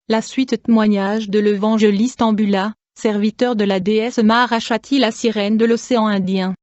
La suite témoignage de l'évangéliste Ambula, serviteur de la déesse Maharashati, la sirène de l'océan Indien.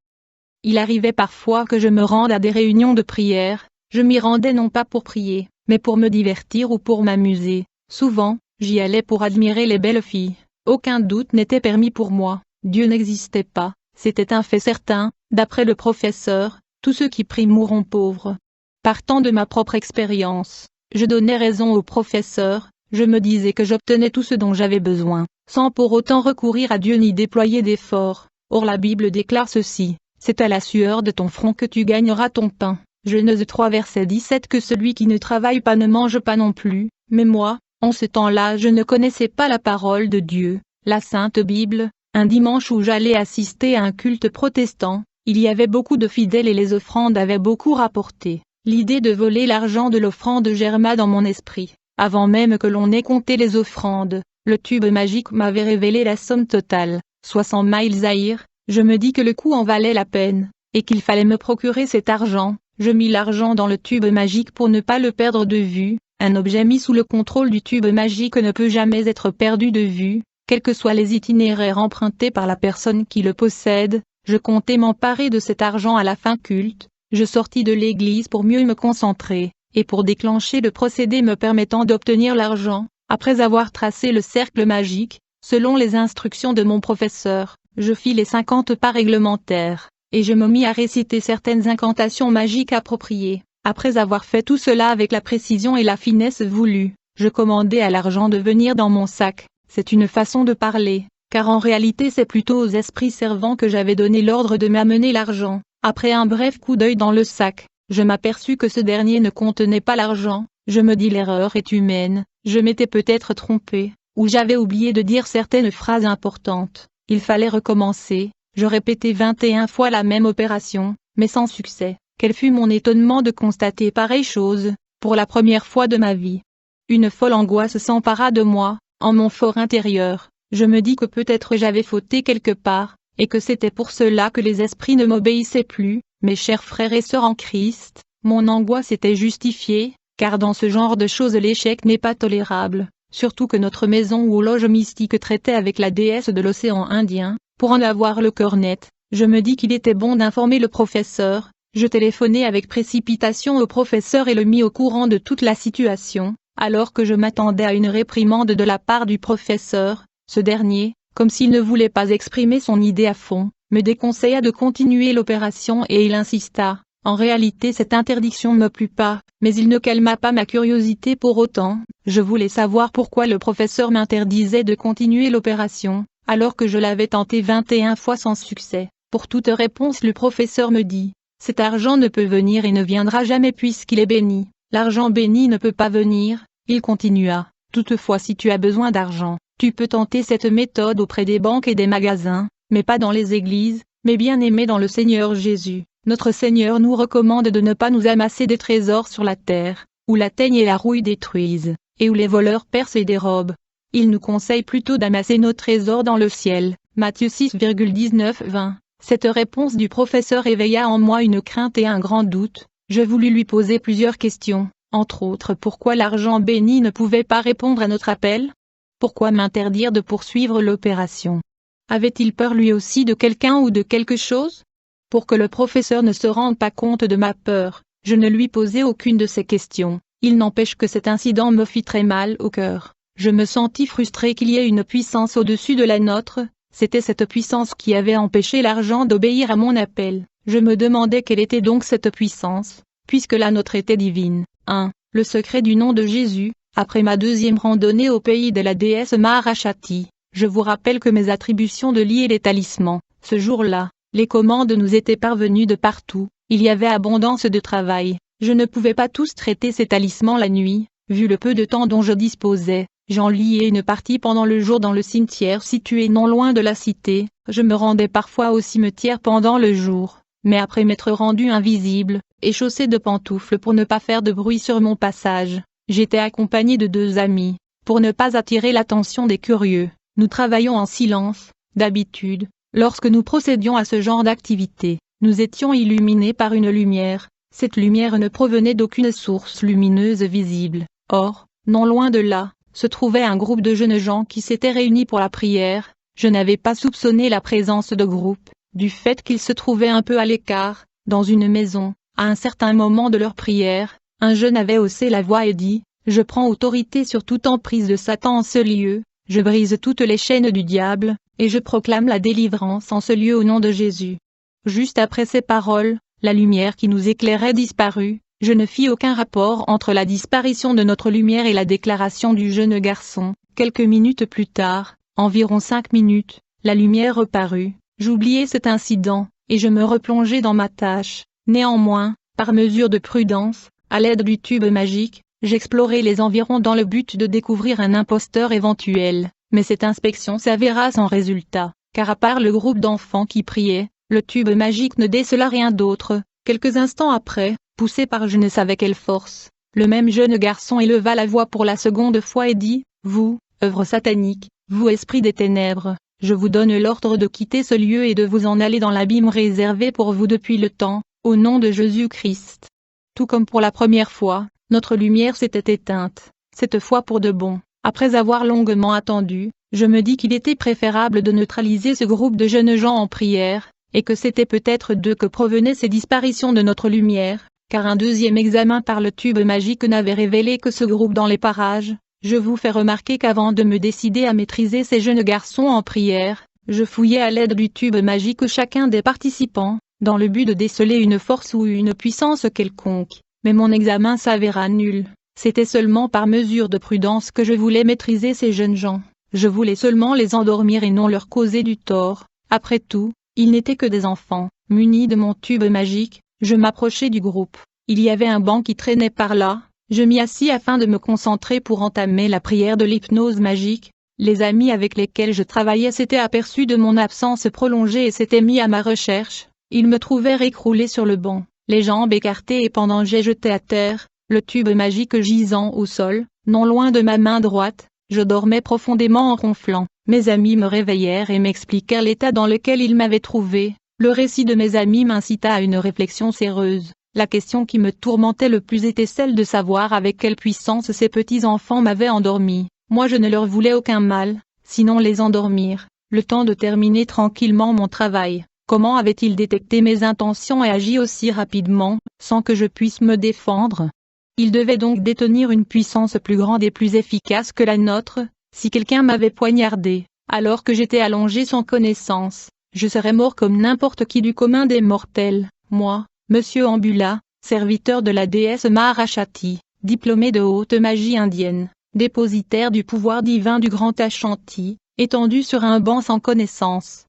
Il arrivait parfois que je me rende à des réunions de prière, je m'y rendais non pas pour prier, mais pour me divertir ou pour m'amuser. Souvent, j'y allais pour admirer les belles filles. Aucun doute n'était permis pour moi, Dieu n'existait pas, c'était un fait certain, d'après le professeur, tous ceux qui prient mourront pauvres. Partant de ma propre expérience, je donnais raison au professeur, je me disais que j'obtenais tout ce dont j'avais besoin, sans pour autant recourir à Dieu ni déployer d'efforts. Or la Bible déclare ceci, c'est à la sueur de ton front que tu gagneras ton pain. Genèse 3 verset 17 que celui qui ne travaille pas ne mange pas non plus, mais moi, en ce temps-là je ne connaissais pas la parole de Dieu, la Sainte Bible. Un dimanche où j'allais assister à un culte protestant, il y avait beaucoup de fidèles et les offrandes avaient beaucoup rapporté. L'idée de voler l'argent de l'offrande germa dans mon esprit. Avant même que l'on ait compté les offrandes, le tube magique m'avait révélé la somme totale, 60 miles Zahir. Je me dis que le coup en valait la peine, et qu'il fallait me procurer cet argent. Je mis l'argent dans le tube magique pour ne pas le perdre de vue. Un objet mis sous le contrôle du tube magique ne peut jamais être perdu de vue, quels que soient les itinéraires empruntés par la personne qui le possède. Je comptais m'emparer de cet argent à la fin culte. Je sortis de l'église pour mieux me concentrer, et pour déclencher le procédé me permettant d'obtenir l'argent, après avoir tracé le cercle magique, selon les instructions de mon professeur, je fis les 50 pas réglementaires, et je me mis à réciter certaines incantations magiques appropriées. Après avoir fait tout cela avec la précision et la finesse voulues, je commandai à l'argent de venir dans mon sac. C'est une façon de parler, car en réalité c'est plutôt aux esprits servants que j'avais donné l'ordre de m'amener l'argent. Après un bref coup d'œil dans le sac, je m'aperçus que ce dernier ne contenait pas l'argent. Je me dis l'erreur est humaine, je m'étais peut-être trompé, ou j'avais oublié de dire certaines phrases importantes. Il fallait recommencer, je répétai 21 fois la même opération, mais sans succès. Quel fut mon étonnement de constater pareille chose, pour la première fois de ma vie. Une folle angoisse s'empara de moi, en mon fort intérieur. Je me dis que peut-être j'avais fauté quelque part, et que c'était pour cela que les esprits ne m'obéissaient plus. Mes chers frères et sœurs en Christ, mon angoisse était justifiée, car dans ce genre de choses l'échec n'est pas tolérable, surtout que notre maison ou loge mystique traitait avec la déesse de l'océan Indien. Pour en avoir le cœur net, je me dis qu'il était bon d'informer le professeur. Je téléphonai avec précipitation au professeur et le mis au courant de toute la situation. Alors que je m'attendais à une réprimande de la part du professeur, ce dernier, comme s'il ne voulait pas exprimer son idée à fond, me déconseilla de continuer l'opération et il insista. En réalité cette interdiction ne me plut pas, mais il ne calma pas ma curiosité pour autant. Je voulais savoir pourquoi le professeur m'interdisait de continuer l'opération, alors que je l'avais tenté 21 fois sans succès. Pour toute réponse le professeur me dit, cet argent ne peut venir et ne viendra jamais puisqu'il est béni. L'argent béni ne peut pas venir, il continua. Toutefois si tu as besoin d'argent, tu peux tenter cette méthode auprès des banques et des magasins, mais pas dans les églises, mais bien aimé dans le Seigneur Jésus. Notre Seigneur nous recommande de ne pas nous amasser des trésors sur la terre, où la teigne et la rouille détruisent, et où les voleurs percent et dérobent. Il nous conseille plutôt d'amasser nos trésors dans le ciel. Matthieu 6,19-20. Cette réponse du professeur éveilla en moi une crainte et un grand doute. Je voulus lui poser plusieurs questions, entre autres pourquoi l'argent béni ne pouvait pas répondre à notre appel? Pourquoi m'interdire de poursuivre l'opération? Avait-il peur lui aussi de quelqu'un ou de quelque chose? Pour que le professeur ne se rende pas compte de ma peur, je ne lui posai aucune de ces questions. Il n'empêche que cet incident me fit très mal au cœur. Je me sentis frustré qu'il y ait une puissance au-dessus de la nôtre. C'était cette puissance qui avait empêché l'argent d'obéir à mon appel. Je me demandais quelle était donc cette puissance, puisque la nôtre était divine. 1. Le secret du nom de Jésus. Après ma deuxième randonnée au pays de la déesse Maharashati, je vous rappelle que mes attributions de lier les talismans, ce jour-là, les commandes nous étaient parvenues de partout, il y avait abondance de travail. Je ne pouvais pas tous traiter ces talismans la nuit, vu le peu de temps dont je disposais. J'en liais une partie pendant le jour dans le cimetière situé non loin de la cité. Je me rendais parfois au cimetière pendant le jour, mais après m'être rendu invisible, et chaussé de pantoufles pour ne pas faire de bruit sur mon passage, j'étais accompagné de 2 amis. Pour ne pas attirer l'attention des curieux, nous travaillions en silence. D'habitude, lorsque nous procédions à ce genre d'activité, nous étions illuminés par une lumière. Cette lumière ne provenait d'aucune source lumineuse visible. Or, non loin de là, se trouvait un groupe de jeunes gens qui s'étaient réunis pour la prière. Je n'avais pas soupçonné la présence de groupe, du fait qu'ils se trouvaient un peu à l'écart, dans une maison. À un certain moment de leur prière, un jeune avait haussé la voix et dit: « Je prends autorité sur toute emprise de Satan en ce lieu, je brise toutes les chaînes du diable, et je proclame la délivrance en ce lieu au nom de Jésus. » Juste après ces paroles, la lumière qui nous éclairait disparut. Je ne fis aucun rapport entre la disparition de notre lumière et la déclaration du jeune garçon. Quelques minutes plus tard, environ 5 minutes, la lumière reparut. J'oubliai cet incident, et je me replongeai dans ma tâche. Néanmoins, par mesure de prudence, à l'aide du tube magique, j'explorai les environs dans le but de découvrir un imposteur éventuel, mais cette inspection s'avéra sans résultat, car à part le groupe d'enfants qui priaient, le tube magique ne décela rien d'autre. Quelques instants après, poussé par je ne savais quelle force, le même jeune garçon éleva la voix pour la seconde fois et dit: « Vous, œuvre satanique, vous esprit des ténèbres, je vous donne l'ordre de quitter ce lieu et de vous en aller dans l'abîme réservé pour vous depuis le temps, au nom de Jésus-Christ. » Tout comme pour la première fois, notre lumière s'était éteinte, cette fois pour de bon. Après avoir longuement attendu, je me dis qu'il était préférable de neutraliser ce groupe de jeunes gens en prière, et que c'était peut-être d'eux que provenaient ces disparitions de notre lumière, car un deuxième examen par le tube magique n'avait révélé que ce groupe dans les parages. Je vous fais remarquer qu'avant de me décider à maîtriser ces jeunes garçons en prière, je fouillais à l'aide du tube magique chacun des participants, dans le but de déceler une force ou une puissance quelconque, mais mon examen s'avéra nul. C'était seulement par mesure de prudence que je voulais maîtriser ces jeunes gens. Je voulais seulement les endormir et non leur causer du tort. Après tout, ils n'étaient que des enfants. Muni de mon tube magique, je m'approchai du groupe. Il y avait un banc qui traînait par là. Je m'y assis afin de me concentrer pour entamer la prière de l'hypnose magique. Les amis avec lesquels je travaillais s'étaient aperçus de mon absence prolongée et s'étaient mis à ma recherche. Ils me trouvèrent écroulé sur le banc, les jambes écartées et pendanges jetées à terre, le tube magique gisant au sol, non loin de ma main droite. Je dormais profondément en ronflant. Mes amis me réveillèrent et m'expliquèrent l'état dans lequel ils m'avaient trouvé. Le récit de mes amis m'incita à une réflexion sérieuse. La question qui me tourmentait le plus était celle de savoir avec quelle puissance ces petits enfants m'avaient endormi. Moi je ne leur voulais aucun mal, sinon les endormir, le temps de terminer tranquillement mon travail. Comment avaient-ils détecté mes intentions et agi aussi rapidement, sans que je puisse me défendre? Ils devaient donc détenir une puissance plus grande et plus efficace que la nôtre. Si quelqu'un m'avait poignardé, alors que j'étais allongé sans connaissance, je serais mort comme n'importe qui du commun des mortels. Moi, Monsieur Ambula, serviteur de la déesse Maharashati, diplômé de haute magie indienne, dépositaire du pouvoir divin du grand Ashanti, étendu sur un banc sans connaissance.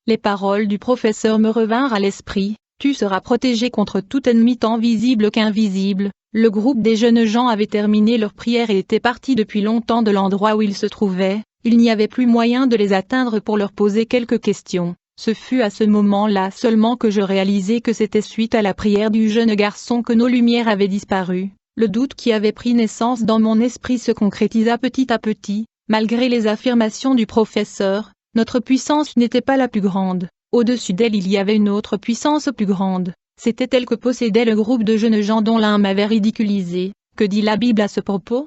Les paroles du professeur me revinrent à l'esprit: tu seras protégé contre tout ennemi tant visible qu'invisible. Le groupe des jeunes gens avait terminé leur prière et était parti depuis longtemps de l'endroit où ils se trouvaient. Il n'y avait plus moyen de les atteindre pour leur poser quelques questions. Ce fut à ce moment-là seulement que je réalisai que c'était suite à la prière du jeune garçon que nos lumières avaient disparu. Le doute qui avait pris naissance dans mon esprit se concrétisa petit à petit. Malgré les affirmations du professeur, notre puissance n'était pas la plus grande. Au-dessus d'elle il y avait une autre puissance plus grande. C'était elle que possédait le groupe de jeunes gens dont l'un m'avait ridiculisé. Que dit la Bible à ce propos?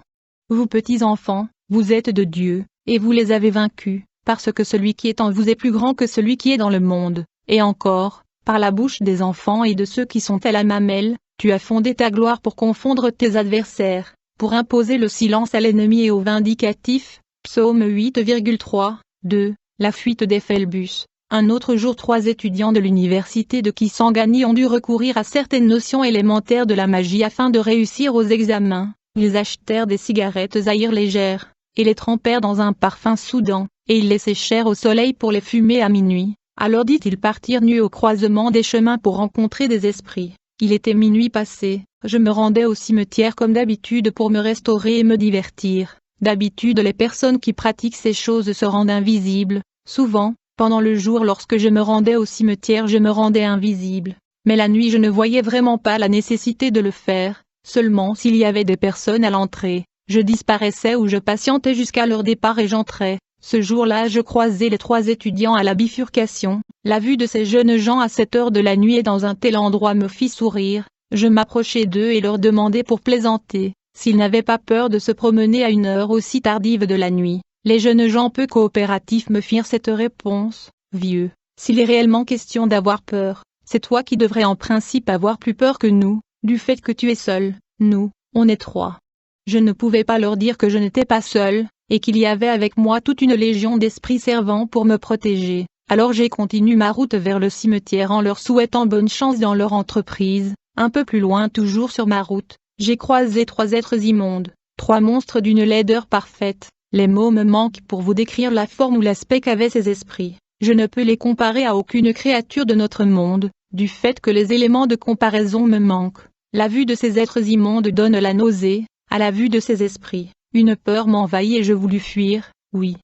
Vous petits enfants, vous êtes de Dieu, et vous les avez vaincus, parce que celui qui est en vous est plus grand que celui qui est dans le monde. Et encore, par la bouche des enfants et de ceux qui sont à la mamelle, tu as fondé ta gloire pour confondre tes adversaires, pour imposer le silence à l'ennemi et au vindicatif. Psaume 8,3, 2, la fuite des Phébus. Un autre jour 3 étudiants de l'université de Kisangani ont dû recourir à certaines notions élémentaires de la magie afin de réussir aux examens. Ils achetèrent des cigarettes Zahir légères, et les trempèrent dans un parfum soudan, et ils les séchèrent au soleil pour les fumer à minuit. Alors dit-ils partirent nus au croisement des chemins pour rencontrer des esprits. Il était minuit passé, je me rendais au cimetière comme d'habitude pour me restaurer et me divertir. D'habitude les personnes qui pratiquent ces choses se rendent invisibles. Souvent, pendant le jour lorsque je me rendais au cimetière je me rendais invisible. Mais la nuit je ne voyais vraiment pas la nécessité de le faire, seulement s'il y avait des personnes à l'entrée. Je disparaissais ou je patientais jusqu'à leur départ et j'entrais. Ce jour-là je croisai les 3 étudiants à la bifurcation. La vue de ces jeunes gens à cette heure de la nuit et dans un tel endroit me fit sourire. Je m'approchai d'eux et leur demandai pour plaisanter: s'ils n'avaient pas peur de se promener à une heure aussi tardive de la nuit. Les jeunes gens peu coopératifs me firent cette réponse: vieux, s'il est réellement question d'avoir peur, c'est toi qui devrais en principe avoir plus peur que nous, du fait que tu es seul. Nous, on est 3. Je ne pouvais pas leur dire que je n'étais pas seul, et qu'il y avait avec moi toute une légion d'esprits servants pour me protéger. Alors j'ai continué ma route vers le cimetière en leur souhaitant bonne chance dans leur entreprise. Un peu plus loin, toujours sur ma route, j'ai croisé 3 êtres immondes, 3 monstres d'une laideur parfaite. Les mots me manquent pour vous décrire la forme ou l'aspect qu'avaient ces esprits. Je ne peux les comparer à aucune créature de notre monde, du fait que les éléments de comparaison me manquent. La vue de ces êtres immondes donne la nausée. À la vue de ces esprits, une peur m'envahit et je voulus fuir, oui.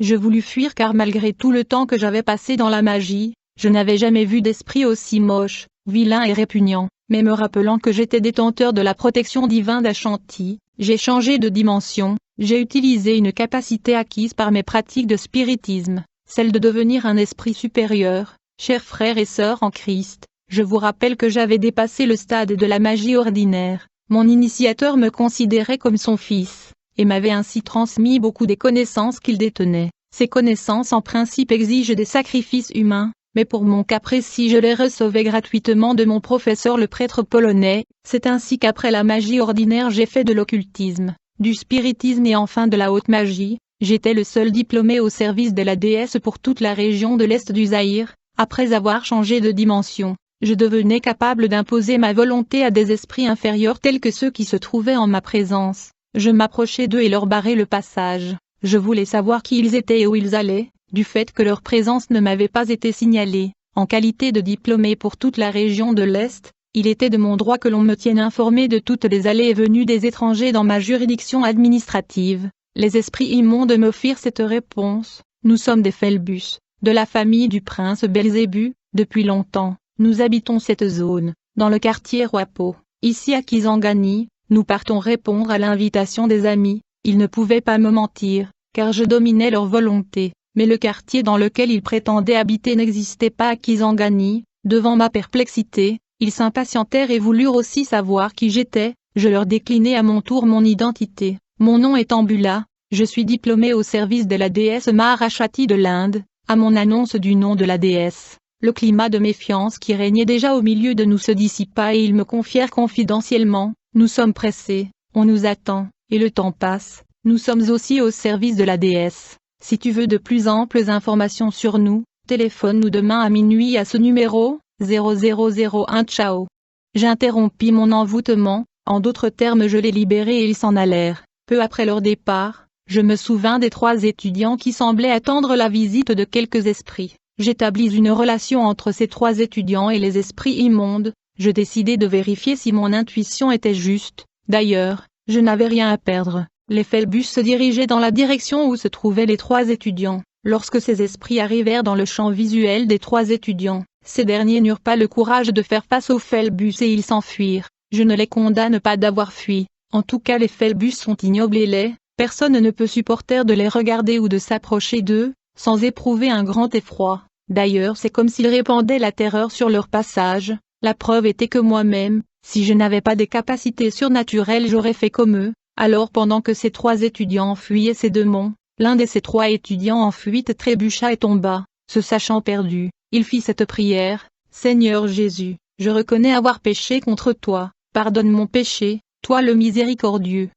Je voulus fuir car malgré tout le temps que j'avais passé dans la magie, je n'avais jamais vu d'esprit aussi moche, vilain et répugnant. Mais me rappelant que j'étais détenteur de la protection divine d'Ashanti, j'ai changé de dimension, j'ai utilisé une capacité acquise par mes pratiques de spiritisme, celle de devenir un esprit supérieur. Chers frères et sœurs en Christ, je vous rappelle que j'avais dépassé le stade de la magie ordinaire. Mon initiateur me considérait comme son fils, et m'avait ainsi transmis beaucoup des connaissances qu'il détenait. Ces connaissances en principe exigent des sacrifices humains, mais pour mon cas précis je les recevais gratuitement de mon professeur le prêtre polonais. C'est ainsi qu'après la magie ordinaire j'ai fait de l'occultisme, du spiritisme et enfin de la haute magie. J'étais le seul diplômé au service de la déesse pour toute la région de l'Est du Zaïre. Après avoir changé de dimension, je devenais capable d'imposer ma volonté à des esprits inférieurs tels que ceux qui se trouvaient en ma présence. Je m'approchais d'eux et leur barrais le passage. Je voulais savoir qui ils étaient et où ils allaient, du fait que leur présence ne m'avait pas été signalée. En qualité de diplômé pour toute la région de l'Est, il était de mon droit que l'on me tienne informé de toutes les allées et venues des étrangers dans ma juridiction administrative. Les esprits immondes me firent cette réponse: nous sommes des Phelbus, de la famille du prince Belzébuth, depuis longtemps. Nous habitons cette zone, dans le quartier Roapo, ici à Kisangani. Nous partons répondre à l'invitation des amis. Ils ne pouvaient pas me mentir, car je dominais leur volonté, mais le quartier dans lequel ils prétendaient habiter n'existait pas à Kisangani. Devant ma perplexité, ils s'impatientèrent et voulurent aussi savoir qui j'étais. Je leur déclinai à mon tour mon identité. Mon nom est Ambula, je suis diplômé au service de la déesse Maharashati de l'Inde. À mon annonce du nom de la déesse, le climat de méfiance qui régnait déjà au milieu de nous se dissipa et ils me confièrent confidentiellement: nous sommes pressés, on nous attend, et le temps passe, nous sommes aussi au service de la déesse. Si tu veux de plus amples informations sur nous, téléphone-nous demain à minuit à ce numéro, 0001. Ciao. J'interrompis mon envoûtement, en d'autres termes je les libérai et ils s'en allèrent. Peu après leur départ, je me souvins des 3 étudiants qui semblaient attendre la visite de quelques esprits. J'établis une relation entre ces 3 étudiants et les esprits immondes. Je décidai de vérifier si mon intuition était juste. D'ailleurs, je n'avais rien à perdre. Les Phelbus se dirigeaient dans la direction où se trouvaient les 3 étudiants. Lorsque ces esprits arrivèrent dans le champ visuel des 3 étudiants, ces derniers n'eurent pas le courage de faire face aux Phelbus et ils s'enfuirent. Je ne les condamne pas d'avoir fui. En tout cas les Phelbus sont ignobles et laids. Personne ne peut supporter de les regarder ou de s'approcher d'eux, sans éprouver un grand effroi. D'ailleurs c'est comme s'ils répandaient la terreur sur leur passage. La preuve était que moi-même, si je n'avais pas des capacités surnaturelles j'aurais fait comme eux. Alors pendant que ces 3 étudiants fuyaient ces démons, l'un de ces 3 étudiants en fuite trébucha et tomba. Se sachant perdu, il fit cette prière: Seigneur Jésus, je reconnais avoir péché contre toi, pardonne mon péché, toi le miséricordieux.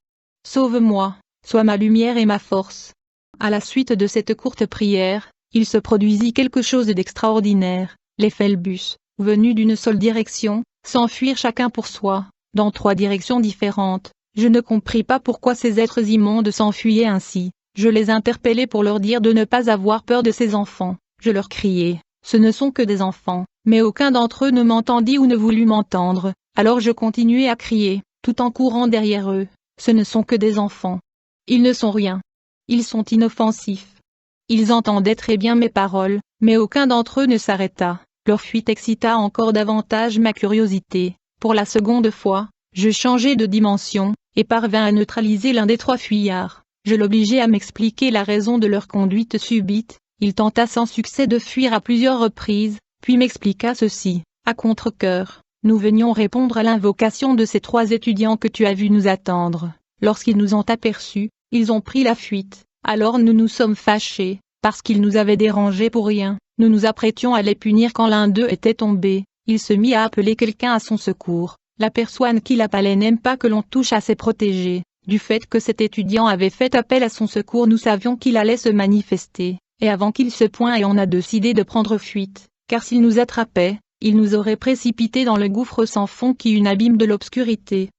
Sauve-moi. Sois ma lumière et ma force. À la suite de cette courte prière, il se produisit quelque chose d'extraordinaire. Les Phelbus, venus d'une seule direction, s'enfuirent chacun pour soi, dans 3 directions différentes. Je ne compris pas pourquoi ces êtres immondes s'enfuyaient ainsi. Je les interpellai pour leur dire de ne pas avoir peur de ces enfants. Je leur criai: ce ne sont que des enfants, mais aucun d'entre eux ne m'entendit ou ne voulut m'entendre. Alors je continuai à crier, tout en courant derrière eux: ce ne sont que des enfants. Ils ne sont rien. Ils sont inoffensifs. Ils entendaient très bien mes paroles, mais aucun d'entre eux ne s'arrêta. Leur fuite excita encore davantage ma curiosité. Pour la seconde fois, je changeai de dimension, et parvins à neutraliser l'un des 3 fuyards. Je l'obligeai à m'expliquer la raison de leur conduite subite. Il tenta sans succès de fuir à plusieurs reprises, puis m'expliqua ceci: à contre-cœur, nous venions répondre à l'invocation de ces 3 étudiants que tu as vus nous attendre. Lorsqu'ils nous ont aperçus, ils ont pris la fuite. Alors nous nous sommes fâchés, parce qu'ils nous avaient dérangés pour rien. Nous nous apprêtions à les punir quand l'un d'eux était tombé. Il se mit à appeler quelqu'un à son secours. La personne qui l'appelait n'aime pas que l'on touche à ses protégés. Du fait que cet étudiant avait fait appel à son secours, nous savions qu'il allait se manifester. Et avant qu'il se pointe, on a décidé de prendre fuite, car s'il nous attrapait, il nous aurait précipités dans le gouffre sans fond qui est un abîme de l'obscurité.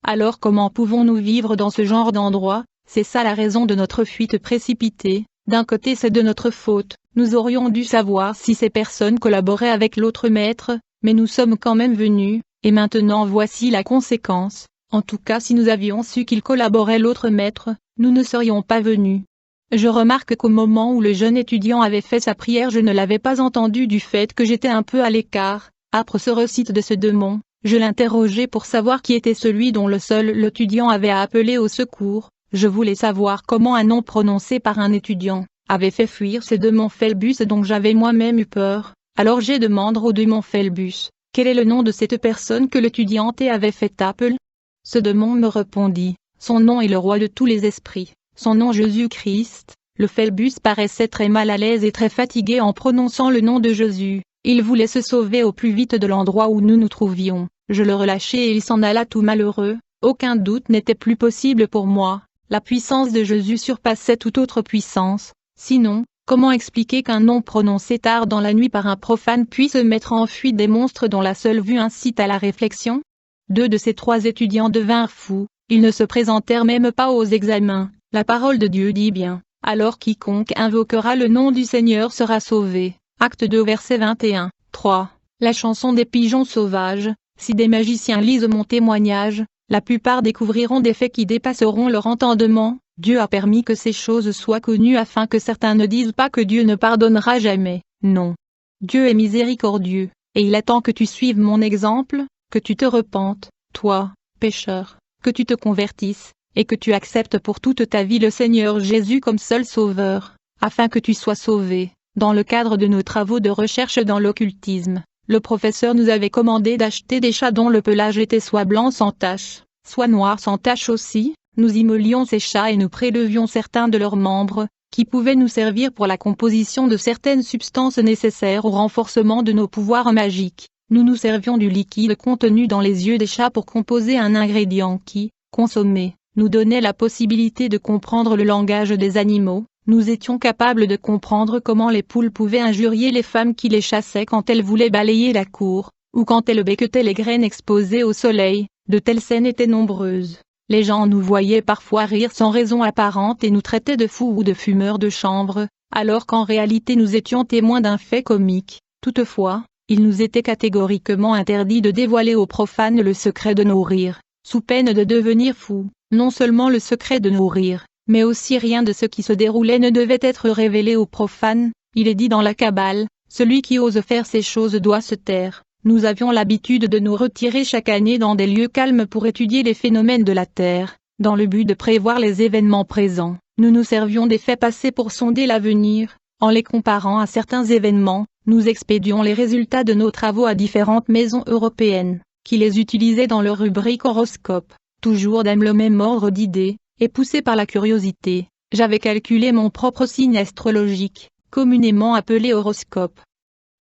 Alors comment pouvons-nous vivre dans ce genre d'endroit? C'est ça la raison de notre fuite précipitée. D'un côté c'est de notre faute, nous aurions dû savoir si ces personnes collaboraient avec l'autre maître, mais nous sommes quand même venus, et maintenant voici la conséquence. En tout cas si nous avions su qu'ils collaboraient l'autre maître, nous ne serions pas venus. Je remarque qu'au moment où le jeune étudiant avait fait sa prière je ne l'avais pas entendu du fait que j'étais un peu à l'écart. Après ce recite de ce démon, je l'interrogeai pour savoir qui était celui dont le seul l'étudiant avait appelé au secours. Je voulais savoir comment un nom prononcé par un étudiant avait fait fuir ce démon Phébus dont j'avais moi-même eu peur. Alors j'ai demandé au démon Phébus, quel est le nom de cette personne que l'étudiante avait fait appel? Ce démon me répondit, son nom est le roi de tous les esprits, son nom Jésus-Christ. Le Phébus paraissait très mal à l'aise et très fatigué en prononçant le nom de Jésus. Il voulait se sauver au plus vite de l'endroit où nous nous trouvions. Je le relâchai et il s'en alla tout malheureux. Aucun doute n'était plus possible pour moi. La puissance de Jésus surpassait toute autre puissance. Sinon, comment expliquer qu'un nom prononcé tard dans la nuit par un profane puisse mettre en fuite des monstres dont la seule vue incite à la réflexion? 2 de ces 3 étudiants devinrent fous. Ils ne se présentèrent même pas aux examens. La parole de Dieu dit bien, alors quiconque invoquera le nom du Seigneur sera sauvé. Acte 2 verset 21. 3. La chanson des pigeons sauvages. Si des magiciens lisent mon témoignage, la plupart découvriront des faits qui dépasseront leur entendement. Dieu a permis que ces choses soient connues afin que certains ne disent pas que Dieu ne pardonnera jamais. Non. Dieu est miséricordieux, et il attend que tu suives mon exemple, que tu te repentes, toi, pécheur, que tu te convertisses, et que tu acceptes pour toute ta vie le Seigneur Jésus comme seul sauveur, afin que tu sois sauvé. Dans le cadre de nos travaux de recherche dans l'occultisme, le professeur nous avait commandé d'acheter des chats dont le pelage était soit blanc sans tache, soit noir sans tache aussi. Nous immolions ces chats et nous prélevions certains de leurs membres, qui pouvaient nous servir pour la composition de certaines substances nécessaires au renforcement de nos pouvoirs magiques. Nous nous servions du liquide contenu dans les yeux des chats pour composer un ingrédient qui, consommé, nous donnait la possibilité de comprendre le langage des animaux. Nous étions capables de comprendre comment les poules pouvaient injurier les femmes qui les chassaient quand elles voulaient balayer la cour, ou quand elles becquetaient les graines exposées au soleil. De telles scènes étaient nombreuses. Les gens nous voyaient parfois rire sans raison apparente et nous traitaient de fous ou de fumeurs de chanvre, alors qu'en réalité nous étions témoins d'un fait comique. Toutefois, il nous était catégoriquement interdit de dévoiler aux profanes le secret de nos rires, sous peine de devenir fous. Non seulement le secret de nos rires, mais aussi rien de ce qui se déroulait ne devait être révélé aux profanes. Il est dit dans la Kabbale, celui qui ose faire ces choses doit se taire. Nous avions l'habitude de nous retirer chaque année dans des lieux calmes pour étudier les phénomènes de la Terre, dans le but de prévoir les événements présents. Nous nous servions des faits passés pour sonder l'avenir. En les comparant à certains événements, nous expédions les résultats de nos travaux à différentes maisons européennes, qui les utilisaient dans leur rubrique horoscope. Toujours dans le même ordre d'idées, et poussé par la curiosité, j'avais calculé mon propre signe astrologique, communément appelé horoscope.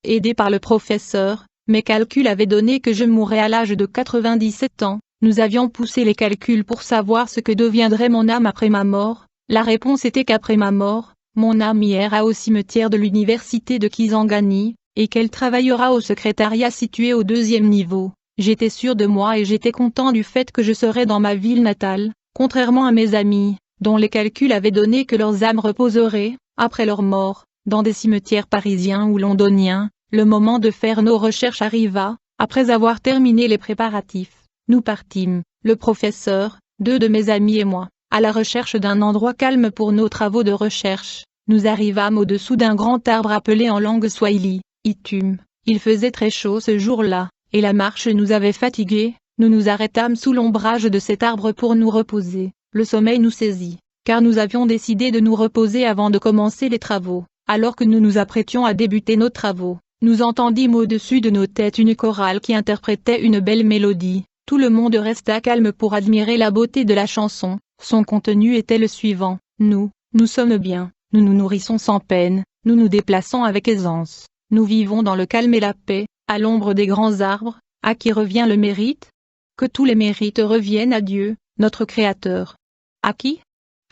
Aidé par le professeur, mes calculs avaient donné que je mourrais à l'âge de 97 ans. Nous avions poussé les calculs pour savoir ce que deviendrait mon âme après ma mort. La réponse était qu'après ma mort, mon âme ira au cimetière de l'université de Kisangani, et qu'elle travaillera au secrétariat situé au 2e niveau. J'étais sûr de moi et j'étais content du fait que je serais dans ma ville natale, contrairement à mes amis, dont les calculs avaient donné que leurs âmes reposeraient, après leur mort, dans des cimetières parisiens ou londoniens. Le moment de faire nos recherches arriva. Après avoir terminé les préparatifs, nous partîmes, le professeur, 2 de mes amis et moi, à la recherche d'un endroit calme pour nos travaux de recherche. Nous arrivâmes au-dessous d'un grand arbre appelé en langue swahili, Itum. Il faisait très chaud ce jour-là, et la marche nous avait fatigués. Nous nous arrêtâmes sous l'ombrage de cet arbre pour nous reposer. Le sommeil nous saisit, car nous avions décidé de nous reposer avant de commencer les travaux. Alors que nous nous apprêtions à débuter nos travaux, nous entendîmes au-dessus de nos têtes une chorale qui interprétait une belle mélodie. Tout le monde resta calme pour admirer la beauté de la chanson. Son contenu était le suivant: nous sommes bien, nous nous nourrissons sans peine, nous nous déplaçons avec aisance, nous vivons dans le calme et la paix, à l'ombre des grands arbres. À qui revient le mérite? Que tous les mérites reviennent à Dieu, notre Créateur. À qui?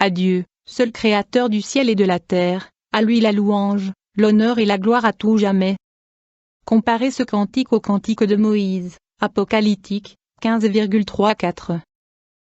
À Dieu, seul Créateur du ciel et de la terre, à lui la louange, l'honneur et la gloire à tout jamais. Comparez ce cantique au cantique de Moïse, Apocalyptique, 15,34.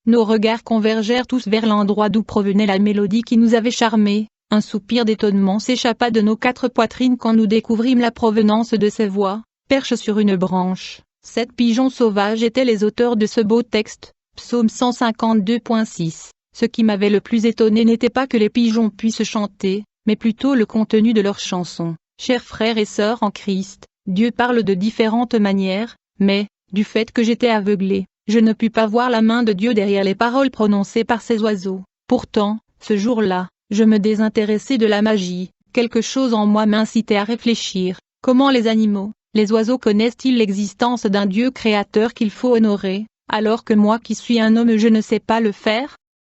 Nos regards convergèrent tous vers l'endroit d'où provenait la mélodie qui nous avait charmés. Un soupir d'étonnement s'échappa de nos quatre poitrines quand nous découvrîmes la provenance de ces voix. Perches sur une branche, 7 pigeons sauvages étaient les auteurs de ce beau texte. Psaume 152.6. Ce qui m'avait le plus étonné n'était pas que les pigeons puissent chanter, mais plutôt le contenu de leurs chansons. Chers frères et sœurs en Christ, Dieu parle de différentes manières, mais, du fait que j'étais aveuglé, je ne pus pas voir la main de Dieu derrière les paroles prononcées par ces oiseaux. Pourtant, ce jour-là, je me désintéressais de la magie. Quelque chose en moi m'incitait à réfléchir. Comment les animaux, les oiseaux connaissent-ils l'existence d'un Dieu créateur qu'il faut honorer, alors que moi qui suis un homme je ne sais pas le faire?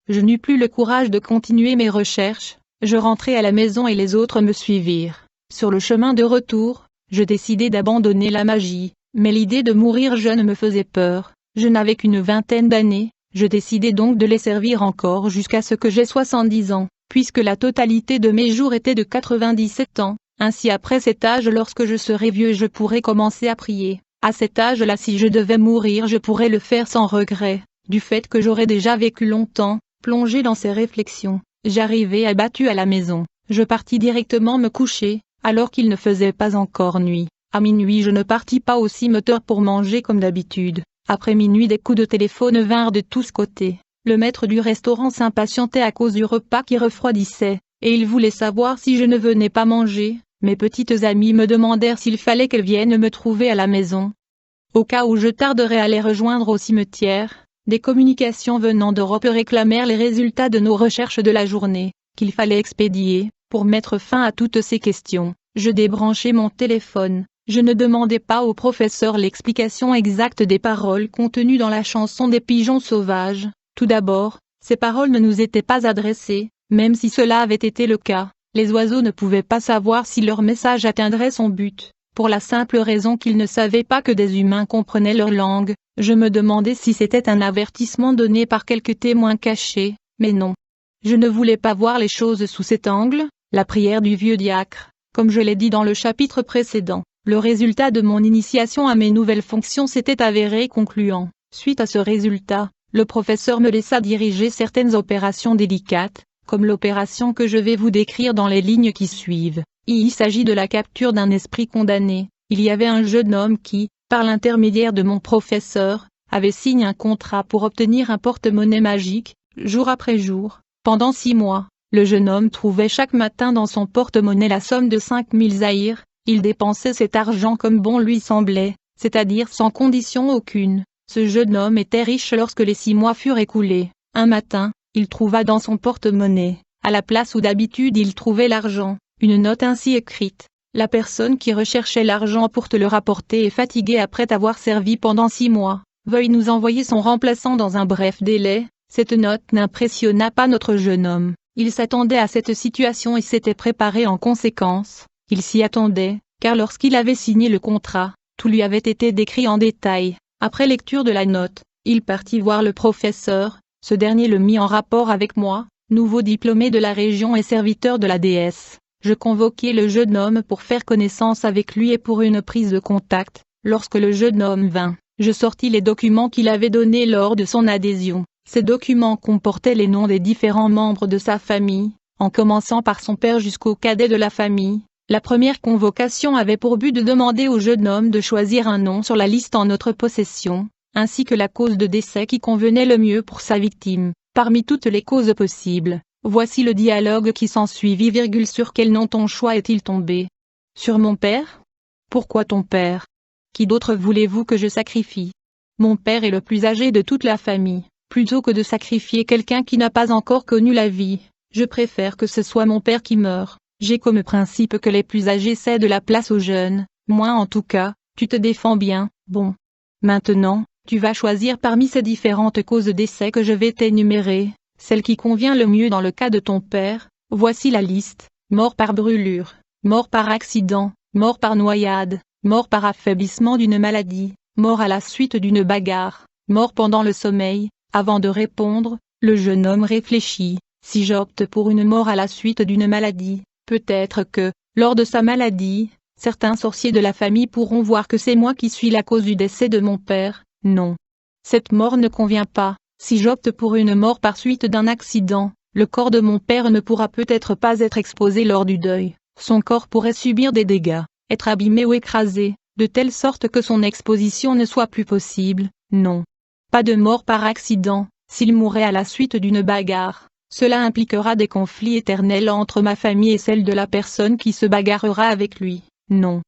Je n'eus plus le courage de continuer mes recherches. Je rentrai à la maison et les autres me suivirent. Sur le chemin de retour, je décidai d'abandonner la magie, mais l'idée de mourir jeune me faisait peur. Je n'avais qu'une vingtaine d'années, je décidai donc de les servir encore jusqu'à ce que j'aie 70 ans, puisque la totalité de mes jours était de 97 ans. Ainsi après cet âge lorsque je serai vieux je pourrai commencer à prier. À cet âge-là si je devais mourir je pourrais le faire sans regret, du fait que j'aurais déjà vécu longtemps. Plongé dans ces réflexions, j'arrivai abattu à la maison. Je partis directement me coucher, alors qu'il ne faisait pas encore nuit. À minuit je ne partis pas au cimetière pour manger comme d'habitude. Après minuit des coups de téléphone vinrent de tous côtés. Le maître du restaurant s'impatientait à cause du repas qui refroidissait, et il voulait savoir si je ne venais pas manger. Mes petites amies me demandèrent s'il fallait qu'elles viennent me trouver à la maison. Au cas où je tarderais à les rejoindre au cimetière, des communications venant d'Europe réclamèrent les résultats de nos recherches de la journée, qu'il fallait expédier. Pour mettre fin à toutes ces questions, je débranchai mon téléphone. Je ne demandai pas au professeur l'explication exacte des paroles contenues dans la chanson des pigeons sauvages. Tout d'abord, ces paroles ne nous étaient pas adressées, même si cela avait été le cas. Les oiseaux ne pouvaient pas savoir si leur message atteindrait son but, pour la simple raison qu'ils ne savaient pas que des humains comprenaient leur langue. Je me demandais si c'était un avertissement donné par quelques témoins cachés, mais non. Je ne voulais pas voir les choses sous cet angle. La prière du vieux diacre, comme je l'ai dit dans le chapitre précédent, le résultat de mon initiation à mes nouvelles fonctions s'était avéré concluant. Suite à ce résultat, le professeur me laissa diriger certaines opérations délicates, comme l'opération que je vais vous décrire dans les lignes qui suivent. Il s'agit de la capture d'un esprit condamné. Il y avait un jeune homme qui, par l'intermédiaire de mon professeur, avait signé un contrat pour obtenir un porte-monnaie magique. Jour après jour, pendant 6 mois, le jeune homme trouvait chaque matin dans son porte-monnaie la somme de 5000 zaïrs. Il dépensait cet argent comme bon lui semblait, c'est-à-dire sans condition aucune. Ce jeune homme était riche lorsque les 6 mois furent écoulés. Un matin, il trouva dans son porte-monnaie, à la place où d'habitude il trouvait l'argent, une note ainsi écrite: la personne qui recherchait l'argent pour te le rapporter est fatiguée après t'avoir servi pendant 6 mois. Veuille nous envoyer son remplaçant dans un bref délai. Cette note n'impressionna pas notre jeune homme. Il s'attendait à cette situation et s'était préparé en conséquence. Il s'y attendait, car lorsqu'il avait signé le contrat, tout lui avait été décrit en détail. Après lecture de la note, il partit voir le professeur. Ce dernier le mit en rapport avec moi, nouveau diplômé de la région et serviteur de la déesse. Je convoquai le jeune homme pour faire connaissance avec lui et pour une prise de contact. Lorsque le jeune homme vint, je sortis les documents qu'il avait donnés lors de son adhésion. Ces documents comportaient les noms des différents membres de sa famille, en commençant par son père jusqu'au cadet de la famille. La première convocation avait pour but de demander au jeune homme de choisir un nom sur la liste en notre possession, ainsi que la cause de décès qui convenait le mieux pour sa victime. Parmi toutes les causes possibles, voici le dialogue qui s'ensuivit. Sur quel nom ton choix est-il tombé? Sur mon père? Pourquoi ton père? Qui d'autre voulez-vous que je sacrifie? Mon père est le plus âgé de toute la famille. Plutôt que de sacrifier quelqu'un qui n'a pas encore connu la vie, je préfère que ce soit mon père qui meure. J'ai comme principe que les plus âgés cèdent la place aux jeunes. Moi en tout cas, tu te défends bien. Bon. Maintenant, Tu vas choisir parmi ces différentes causes d'essai que je vais t'énumérer, celle qui convient le mieux dans le cas de ton père. Voici la liste: mort par brûlure, mort par accident, mort par noyade, mort par affaiblissement d'une maladie, mort à la suite d'une bagarre, mort pendant le sommeil. Avant de répondre, le jeune homme réfléchit. Si j'opte pour une mort à la suite d'une maladie, peut-être que, lors de sa maladie, certains sorciers de la famille pourront voir que c'est moi qui suis la cause du décès de mon père. Non. Cette mort ne convient pas. Si j'opte pour une mort par suite d'un accident, le corps de mon père ne pourra peut-être pas être exposé lors du deuil. Son corps pourrait subir des dégâts, être abîmé ou écrasé, de telle sorte que son exposition ne soit plus possible. Non. Pas de mort par accident. S'il mourait à la suite d'une bagarre, cela impliquera des conflits éternels entre ma famille et celle de la personne qui se bagarrera avec lui. Non.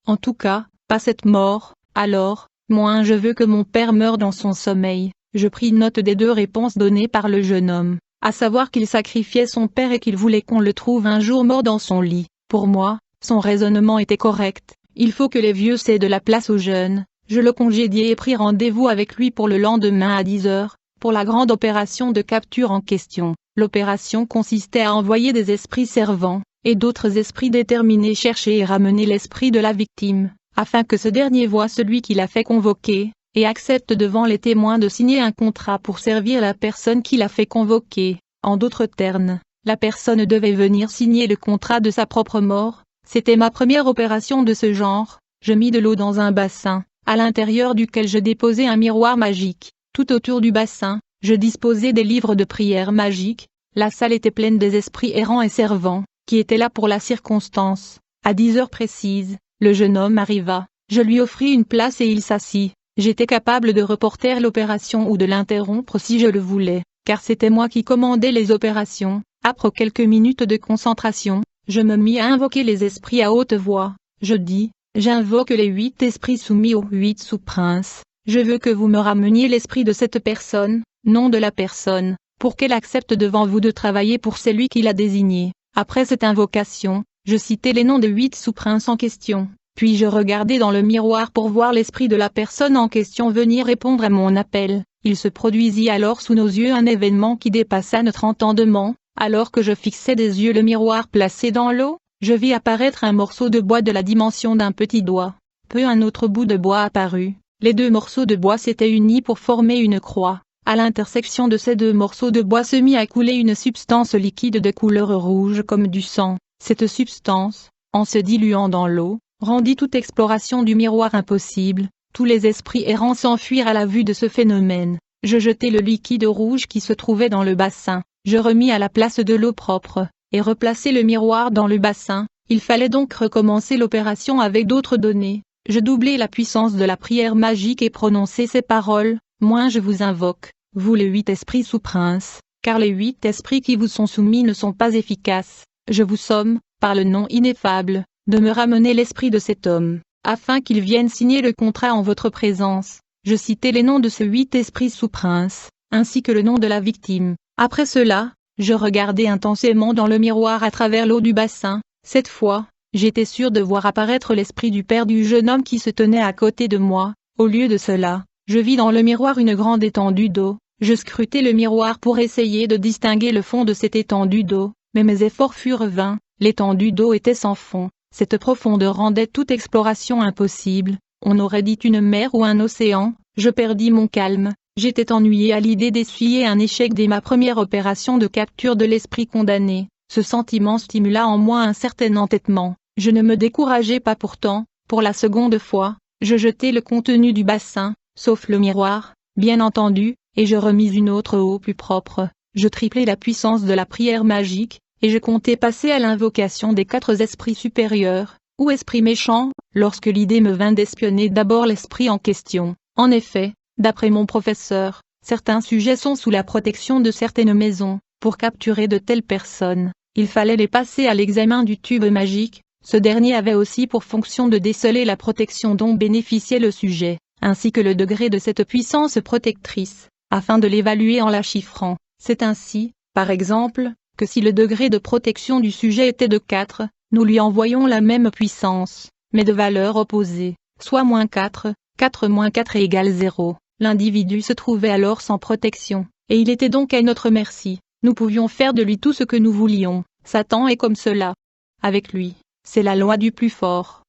En tout cas, pas cette mort. Alors, moi je veux que mon père meure dans son sommeil. Je pris note des deux réponses données par le jeune homme, à savoir qu'il sacrifiait son père et qu'il voulait qu'on le trouve un jour mort dans son lit. Pour moi, son raisonnement était correct. Il faut que les vieux cèdent de la place aux jeunes. Je le congédiai et pris rendez-vous avec lui pour le lendemain à 10 heures, pour la grande opération de capture en question. L'opération consistait à envoyer des esprits servants, et d'autres esprits déterminés chercher et ramener l'esprit de la victime, afin que ce dernier voie celui qui l'a fait convoquer, et accepte devant les témoins de signer un contrat pour servir la personne qui l'a fait convoquer. En d'autres termes, la personne devait venir signer le contrat de sa propre mort. C'était ma première opération de ce genre. Je mis de l'eau dans un bassin, à l'intérieur duquel je déposai un miroir magique. Tout autour du bassin, je disposais des livres de prière magiques. La salle était pleine des esprits errants et servants, qui étaient là pour la circonstance. À 10 heures précises, le jeune homme arriva. Je lui offris une place et il s'assit. J'étais capable de reporter l'opération ou de l'interrompre si je le voulais, car c'était moi qui commandais les opérations. Après quelques minutes de concentration, je me mis à invoquer les esprits à haute voix. Je dis: j'invoque les 8 esprits soumis aux 8 sous-princes. Je veux que vous me rameniez l'esprit de cette personne, nom de la personne, pour qu'elle accepte devant vous de travailler pour celui qui l'a désigné. Après cette invocation, je citai les noms des 8 sous-princes en question, puis je regardai dans le miroir pour voir l'esprit de la personne en question venir répondre à mon appel. Il se produisit alors sous nos yeux un événement qui dépassa notre entendement. Alors que je fixais des yeux le miroir placé dans l'eau, je vis apparaître un morceau de bois de la dimension d'un petit doigt. Peu un autre bout de bois apparut. Les deux morceaux de bois s'étaient unis pour former une croix. À l'intersection de ces deux morceaux de bois se mit à couler une substance liquide de couleur rouge comme du sang. Cette substance, en se diluant dans l'eau, rendit toute exploration du miroir impossible. Tous les esprits errants s'enfuirent à la vue de ce phénomène. Je jetai le liquide rouge qui se trouvait dans le bassin. Je remis à la place de l'eau propre, et replaçai le miroir dans le bassin. Il fallait donc recommencer l'opération avec d'autres données. Je doublai la puissance de la prière magique et prononçai ces paroles: moi je vous invoque, vous les 8 esprits sous-princes, car les 8 esprits qui vous sont soumis ne sont pas efficaces. Je vous somme, par le nom ineffable, de me ramener l'esprit de cet homme, afin qu'il vienne signer le contrat en votre présence. Je citai les noms de ces 8 esprits sous-princes, ainsi que le nom de la victime. Après cela, je regardai intensément dans le miroir à travers l'eau du bassin. Cette fois, j'étais sûr de voir apparaître l'esprit du père du jeune homme qui se tenait à côté de moi. Au lieu de cela, je vis dans le miroir une grande étendue d'eau. Je scrutai le miroir pour essayer de distinguer le fond de cette étendue d'eau, mais mes efforts furent vains. L'étendue d'eau était sans fond. Cette profondeur rendait toute exploration impossible. On aurait dit une mer ou un océan. Je perdis mon calme. J'étais ennuyé à l'idée d'essuyer un échec dès ma première opération de capture de l'esprit condamné. Ce sentiment stimula en moi un certain entêtement. Je ne me décourageai pas pourtant. Pour la seconde fois, je jetai le contenu du bassin, sauf le miroir, bien entendu, et je remis une autre eau plus propre. Je triplai la puissance de la prière magique, et je comptais passer à l'invocation des 4 esprits supérieurs, ou esprits méchants, lorsque l'idée me vint d'espionner d'abord l'esprit en question. En effet, d'après mon professeur, certains sujets sont sous la protection de certaines maisons. Pour capturer de telles personnes, il fallait les passer à l'examen du tube magique. Ce dernier avait aussi pour fonction de déceler la protection dont bénéficiait le sujet, ainsi que le degré de cette puissance protectrice, afin de l'évaluer en la chiffrant. C'est ainsi, par exemple, que si le degré de protection du sujet était de 4, nous lui envoyons la même puissance, mais de valeur opposée, soit -4, 4 - 4 égale 0. L'individu se trouvait alors sans protection, et il était donc à notre merci. Nous pouvions faire de lui tout ce que nous voulions. Satan est comme cela. Avec lui, c'est la loi du plus fort.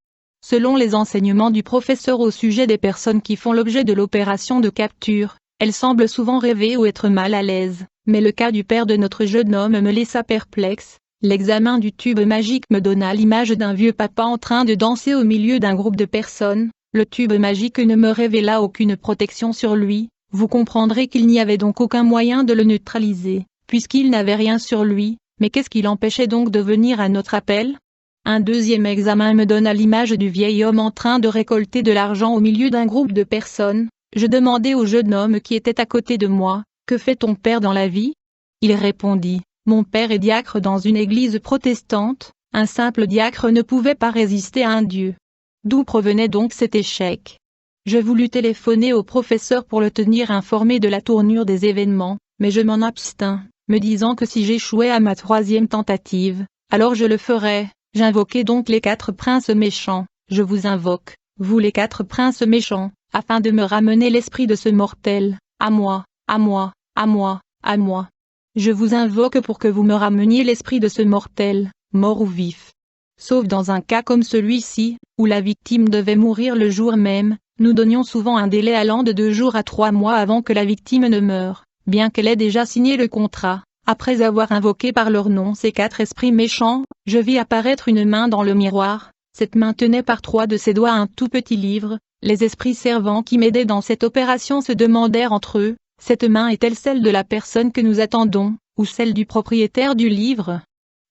Selon les enseignements du professeur au sujet des personnes qui font l'objet de l'opération de capture, elles semblent souvent rêver ou être mal à l'aise, mais le cas du père de notre jeune homme me laissa perplexe. L'examen du tube magique me donna l'image d'un vieux papa en train de danser au milieu d'un groupe de personnes. Le tube magique ne me révéla aucune protection sur lui. Vous comprendrez qu'il n'y avait donc aucun moyen de le neutraliser, puisqu'il n'avait rien sur lui. Mais qu'est-ce qui l'empêchait donc de venir à notre appel? Un deuxième examen me donna l'image du vieil homme en train de récolter de l'argent au milieu d'un groupe de personnes. Je demandai au jeune homme qui était à côté de moi, « Que fait ton père dans la vie ?» Il répondit, « Mon père est diacre dans une église protestante. » Un simple diacre ne pouvait pas résister à un Dieu. D'où provenait donc cet échec? Je voulus téléphoner au professeur pour le tenir informé de la tournure des événements, mais je m'en abstins, me disant que si j'échouais à ma troisième tentative, alors je le ferais. J'invoquai donc les 4 princes méchants. Je vous invoque, vous les 4 princes méchants, afin de me ramener l'esprit de ce mortel, à moi, à moi, à moi, à moi. Je vous invoque pour que vous me rameniez l'esprit de ce mortel, mort ou vif. Sauf dans un cas comme celui-ci, où la victime devait mourir le jour même, nous donnions souvent un délai allant de 2 jours à 3 mois avant que la victime ne meure, bien qu'elle ait déjà signé le contrat. Après avoir invoqué par leur nom ces 4 esprits méchants, je vis apparaître une main dans le miroir. Cette main tenait par 3 de ses doigts un tout petit livre. Les esprits servants qui m'aidaient dans cette opération se demandèrent entre eux, cette main est-elle celle de la personne que nous attendons, ou celle du propriétaire du livre?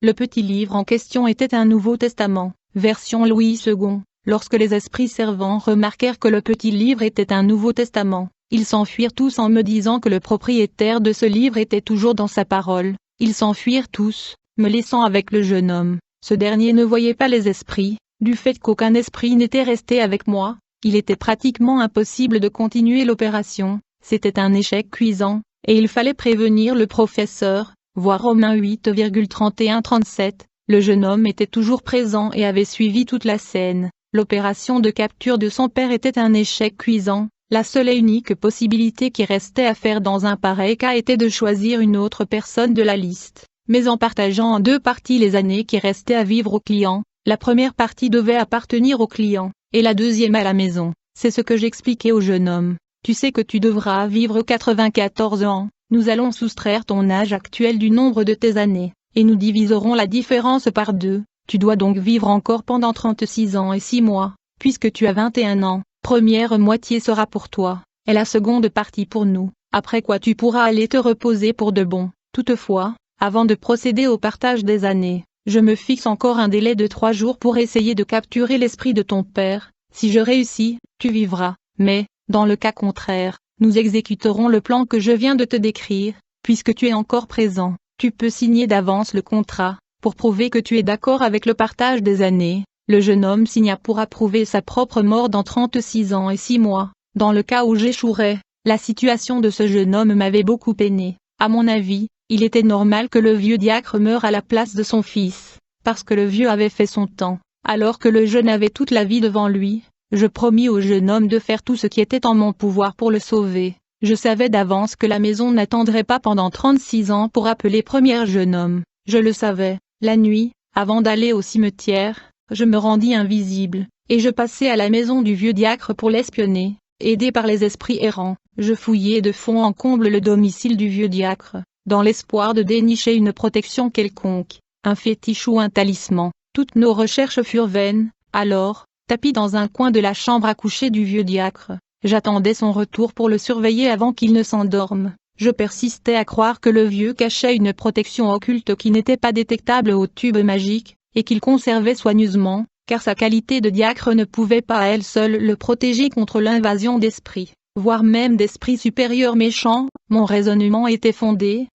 Le petit livre en question était un Nouveau Testament, version Louis II. Lorsque les esprits servants remarquèrent que le petit livre était un Nouveau Testament, ils s'enfuirent tous en me disant que le propriétaire de ce livre était toujours dans sa parole. Ils s'enfuirent tous, me laissant avec le jeune homme. Ce dernier ne voyait pas les esprits, du fait qu'aucun esprit n'était resté avec moi. Il était pratiquement impossible de continuer l'opération, c'était un échec cuisant, et il fallait prévenir le professeur, voir Romains 8,31-37. Le jeune homme était toujours présent et avait suivi toute la scène. L'opération de capture de son père était un échec cuisant. La seule et unique possibilité qui restait à faire dans un pareil cas était de choisir une autre personne de la liste, mais en partageant en 2 parties les années qui restaient à vivre au client. La première partie devait appartenir au client, et la deuxième à la maison. C'est ce que j'expliquais au jeune homme. Tu sais que tu devras vivre 94 ans, nous allons soustraire ton âge actuel du nombre de tes années, et nous diviserons la différence par 2. Tu dois donc vivre encore pendant 36 ans et 6 mois, puisque tu as 21 ans. Première moitié sera pour toi, et la seconde partie pour nous, après quoi tu pourras aller te reposer pour de bon. Toutefois, avant de procéder au partage des années, je me fixe encore un délai de 3 jours pour essayer de capturer l'esprit de ton père. Si je réussis, tu vivras, mais, dans le cas contraire, nous exécuterons le plan que je viens de te décrire. Puisque tu es encore présent, tu peux signer d'avance le contrat, pour prouver que tu es d'accord avec le partage des années. Le jeune homme signa pour approuver sa propre mort dans 36 ans et 6 mois. Dans le cas où j'échouerais, la situation de ce jeune homme m'avait beaucoup peiné. À mon avis, il était normal que le vieux diacre meure à la place de son fils, parce que le vieux avait fait son temps, alors que le jeune avait toute la vie devant lui. Je promis au jeune homme de faire tout ce qui était en mon pouvoir pour le sauver. Je savais d'avance que la maison n'attendrait pas pendant 36 ans pour appeler premier jeune homme. Je le savais. La nuit, avant d'aller au cimetière, je me rendis invisible, et je passai à la maison du vieux diacre pour l'espionner. Aidé par les esprits errants, je fouillai de fond en comble le domicile du vieux diacre, dans l'espoir de dénicher une protection quelconque, un fétiche ou un talisman. Toutes nos recherches furent vaines. Alors, tapi dans un coin de la chambre à coucher du vieux diacre, j'attendais son retour pour le surveiller avant qu'il ne s'endorme. Je persistais à croire que le vieux cachait une protection occulte qui n'était pas détectable au tube magique, et qu'il conservait soigneusement, car sa qualité de diacre ne pouvait pas à elle seule le protéger contre l'invasion d'esprits, voire même d'esprits supérieurs méchants. Mon raisonnement était fondé,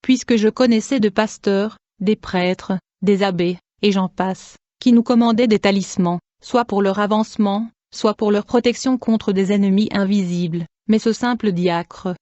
puisque je connaissais de pasteurs, des prêtres, des abbés, et j'en passe, qui nous commandaient des talismans, soit pour leur avancement, soit pour leur protection contre des ennemis invisibles. Mais ce simple diacre,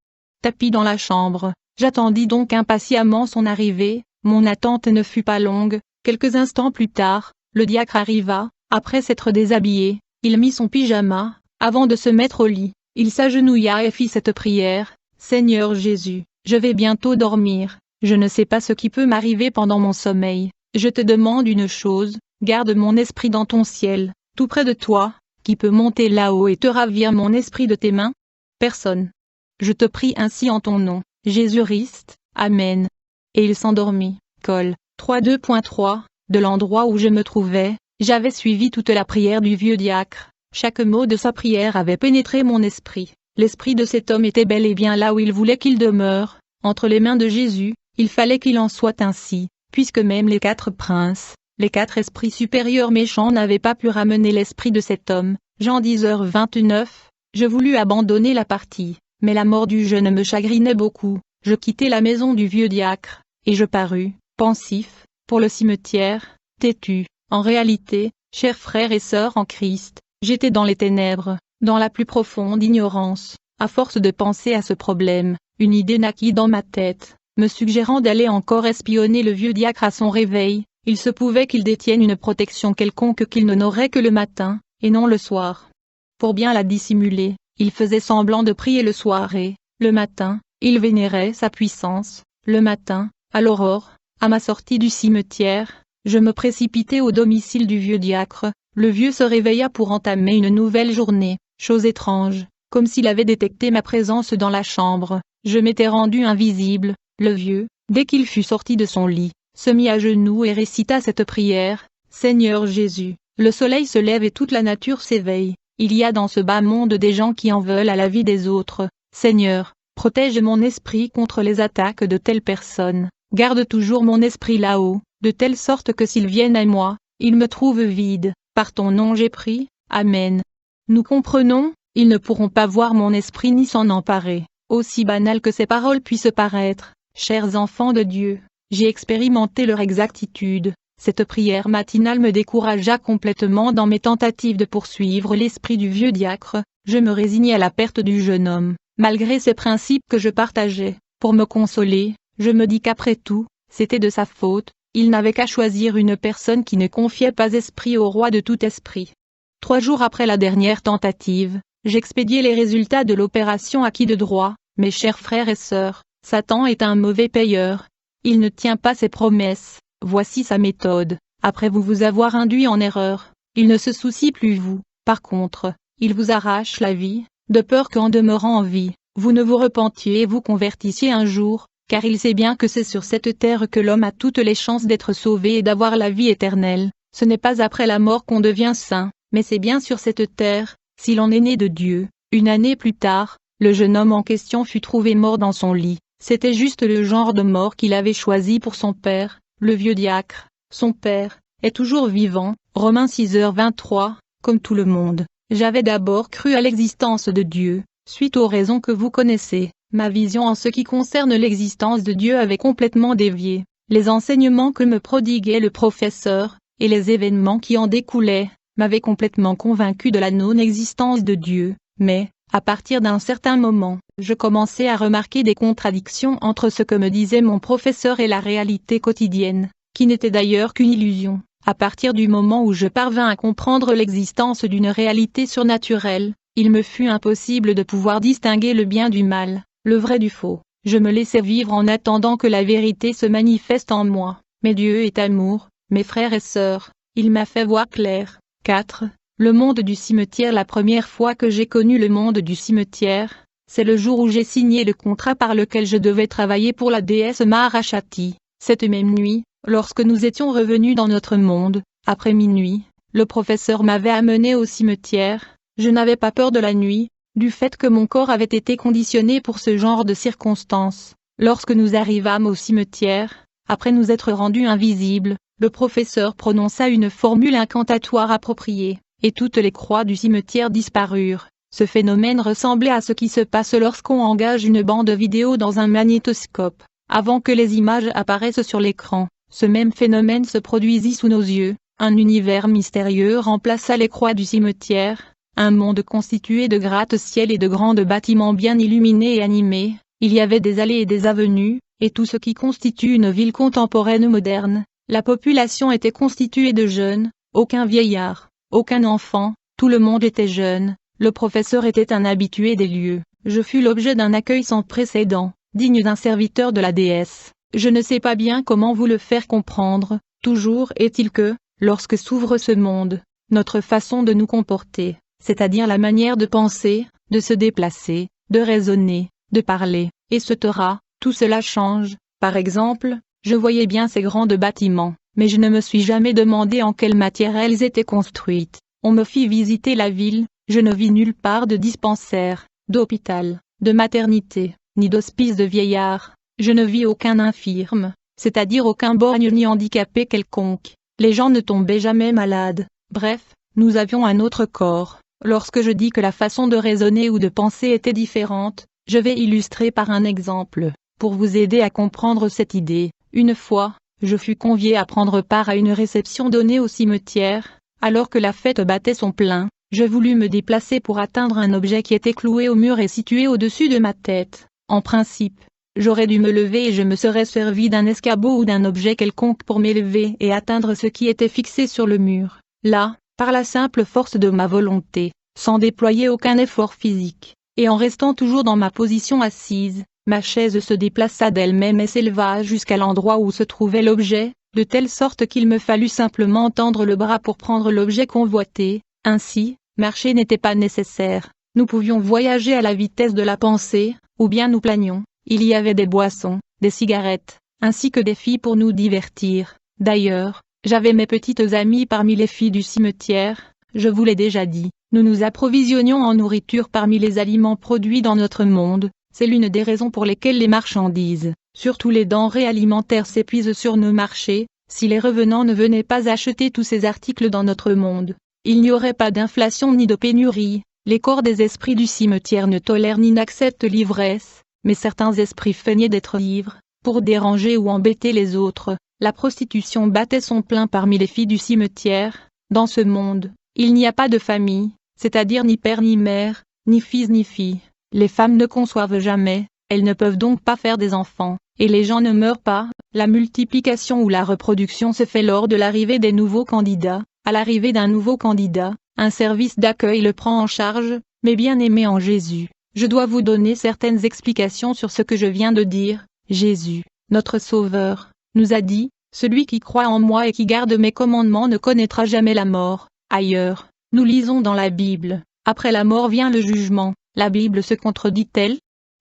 tapi dans la chambre, j'attendis donc impatiemment son arrivée. Mon attente ne fut pas longue. Quelques instants plus tard, le diacre arriva. Après s'être déshabillé, il mit son pyjama, avant de se mettre au lit, il s'agenouilla et fit cette prière: Seigneur Jésus, je vais bientôt dormir, je ne sais pas ce qui peut m'arriver pendant mon sommeil, je te demande une chose, garde mon esprit dans ton ciel, tout près de toi, qui peut monter là-haut et te ravir mon esprit de tes mains? Personne. Je te prie ainsi en ton nom, Jésus-Christ, Amen. Et il s'endormit. Col. 3.2.3, de l'endroit où je me trouvais, j'avais suivi toute la prière du vieux diacre. Chaque mot de sa prière avait pénétré mon esprit. L'esprit de cet homme était bel et bien là où il voulait qu'il demeure, entre les mains de Jésus. Il fallait qu'il en soit ainsi, puisque même les 4 princes, les 4 esprits supérieurs méchants n'avaient pas pu ramener l'esprit de cet homme. Jean 10h29, je voulus abandonner la partie, mais la mort du jeune me chagrinait beaucoup. Je quittai la maison du vieux diacre, et je parus, pensif, pour le cimetière, têtu. En réalité, chers frères et sœurs en Christ, j'étais dans les ténèbres, dans la plus profonde ignorance. À force de penser à ce problème, une idée naquit dans ma tête, me suggérant d'aller encore espionner le vieux diacre à son réveil. Il se pouvait qu'il détienne une protection quelconque qu'il n'aurait que le matin, et non le soir. Pour bien la dissimuler, il faisait semblant de prier le soir et, le matin, il vénérait sa puissance. Le matin, à l'aurore, à ma sortie du cimetière, je me précipitai au domicile du vieux diacre. Le vieux se réveilla pour entamer une nouvelle journée. Chose étrange, comme s'il avait détecté ma présence dans la chambre, je m'étais rendu invisible. Le vieux, dès qu'il fut sorti de son lit, se mit à genoux et récita cette prière: Seigneur Jésus, le soleil se lève et toute la nature s'éveille. Il y a dans ce bas monde des gens qui en veulent à la vie des autres. Seigneur, protège mon esprit contre les attaques de telles personnes. Garde toujours mon esprit là-haut, de telle sorte que s'ils viennent à moi, ils me trouvent vide. Par ton nom j'ai prié, Amen. Nous comprenons, ils ne pourront pas voir mon esprit ni s'en emparer. Aussi banal que ces paroles puissent paraître, chers enfants de Dieu, j'ai expérimenté leur exactitude. Cette prière matinale me découragea complètement dans mes tentatives de poursuivre l'esprit du vieux diacre. Je me résignai à la perte du jeune homme, malgré ces principes que je partageais. Pour me consoler, je me dis qu'après tout, c'était de sa faute, il n'avait qu'à choisir une personne qui ne confiait pas esprit au roi de tout esprit. 3 jours après la dernière tentative, j'expédiai les résultats de l'opération à qui de droit. Mes chers frères et sœurs, Satan est un mauvais payeur. Il ne tient pas ses promesses. Voici sa méthode. Après vous avoir induit en erreur, il ne se soucie plus vous. Par contre, il vous arrache la vie, de peur qu'en demeurant en vie, vous ne vous repentiez et vous convertissiez un jour, car il sait bien que c'est sur cette terre que l'homme a toutes les chances d'être sauvé et d'avoir la vie éternelle. Ce n'est pas après la mort qu'on devient saint, mais c'est bien sur cette terre, s'il en est né de Dieu. Une année plus tard, le jeune homme en question fut trouvé mort dans son lit. C'était juste le genre de mort qu'il avait choisi pour son père, le vieux diacre. Son père est toujours vivant, Romains 6h23, comme tout le monde. J'avais d'abord cru à l'existence de Dieu, suite aux raisons que vous connaissez. Ma vision en ce qui concerne l'existence de Dieu avait complètement dévié. Les enseignements que me prodiguait le professeur, et les événements qui en découlaient, m'avaient complètement convaincu de la non-existence de Dieu. Mais, à partir d'un certain moment, je commençais à remarquer des contradictions entre ce que me disait mon professeur et la réalité quotidienne, qui n'était d'ailleurs qu'une illusion. À partir du moment où je parvins à comprendre l'existence d'une réalité surnaturelle, il me fut impossible de pouvoir distinguer le bien du mal, le vrai du faux. Je me laissais vivre en attendant que la vérité se manifeste en moi. Mais Dieu est amour, mes frères et sœurs, il m'a fait voir clair. 4. Le monde du cimetière. La première fois que j'ai connu le monde du cimetière, c'est le jour où j'ai signé le contrat par lequel je devais travailler pour la déesse Maharashati. Cette même nuit, lorsque nous étions revenus dans notre monde, après minuit, le professeur m'avait amené au cimetière. Je n'avais pas peur de la nuit, du fait que mon corps avait été conditionné pour ce genre de circonstances. Lorsque nous arrivâmes au cimetière, après nous être rendus invisibles, le professeur prononça une formule incantatoire appropriée, et toutes les croix du cimetière disparurent. Ce phénomène ressemblait à ce qui se passe lorsqu'on engage une bande vidéo dans un magnétoscope. Avant que les images apparaissent sur l'écran, ce même phénomène se produisit sous nos yeux. Un univers mystérieux remplaça les croix du cimetière, un monde constitué de gratte-ciel et de grands bâtiments bien illuminés et animés. Il y avait des allées et des avenues, et tout ce qui constitue une ville contemporaine moderne. La population était constituée de jeunes, aucun vieillard, aucun enfant, tout le monde était jeune. Le professeur était un habitué des lieux. Je fus l'objet d'un accueil sans précédent, digne d'un serviteur de la déesse. Je ne sais pas bien comment vous le faire comprendre, toujours est-il que, lorsque s'ouvre ce monde, notre façon de nous comporter, c'est-à-dire la manière de penser, de se déplacer, de raisonner, de parler, etc., tout cela change. Par exemple, je voyais bien ces grands bâtiments, mais je ne me suis jamais demandé en quelle matière elles étaient construites. On me fit visiter la ville, je ne vis nulle part de dispensaire, d'hôpital, de maternité, ni d'hospice de vieillards. Je ne vis aucun infirme, c'est-à-dire aucun borgne ni handicapé quelconque. Les gens ne tombaient jamais malades. Bref, nous avions un autre corps. Lorsque je dis que la façon de raisonner ou de penser était différente, je vais illustrer par un exemple, pour vous aider à comprendre cette idée. Une fois, je fus convié à prendre part à une réception donnée au cimetière. Alors que la fête battait son plein, je voulus me déplacer pour atteindre un objet qui était cloué au mur et situé au-dessus de ma tête. En principe, j'aurais dû me lever et je me serais servi d'un escabeau ou d'un objet quelconque pour m'élever et atteindre ce qui était fixé sur le mur. Là, par la simple force de ma volonté, sans déployer aucun effort physique, et en restant toujours dans ma position assise, ma chaise se déplaça d'elle-même et s'éleva jusqu'à l'endroit où se trouvait l'objet, de telle sorte qu'il me fallut simplement tendre le bras pour prendre l'objet convoité. Ainsi, marcher n'était pas nécessaire. Nous pouvions voyager à la vitesse de la pensée, ou bien nous planions. Il y avait des boissons, des cigarettes, ainsi que des filles pour nous divertir. D'ailleurs, j'avais mes petites amies parmi les filles du cimetière, je vous l'ai déjà dit. Nous nous approvisionnions en nourriture parmi les aliments produits dans notre monde. C'est l'une des raisons pour lesquelles les marchandises, surtout les denrées alimentaires, s'épuisent sur nos marchés. Si les revenants ne venaient pas acheter tous ces articles dans notre monde, il n'y aurait pas d'inflation ni de pénurie. Les corps des esprits du cimetière ne tolèrent ni n'acceptent l'ivresse, mais certains esprits feignaient d'être ivres, pour déranger ou embêter les autres. La prostitution battait son plein parmi les filles du cimetière. Dans ce monde, il n'y a pas de famille, c'est-à-dire ni père ni mère, ni fils ni fille. Les femmes ne conçoivent jamais, elles ne peuvent donc pas faire des enfants, et les gens ne meurent pas. La multiplication ou la reproduction se fait lors de l'arrivée des nouveaux candidats. À l'arrivée d'un nouveau candidat, un service d'accueil le prend en charge. Mes bien-aimés en Jésus, je dois vous donner certaines explications sur ce que je viens de dire. Jésus, notre Sauveur, nous a dit, « Celui qui croit en moi et qui garde mes commandements ne connaîtra jamais la mort. » Ailleurs, nous lisons dans la Bible, « Après la mort vient le jugement. » La Bible se contredit-elle?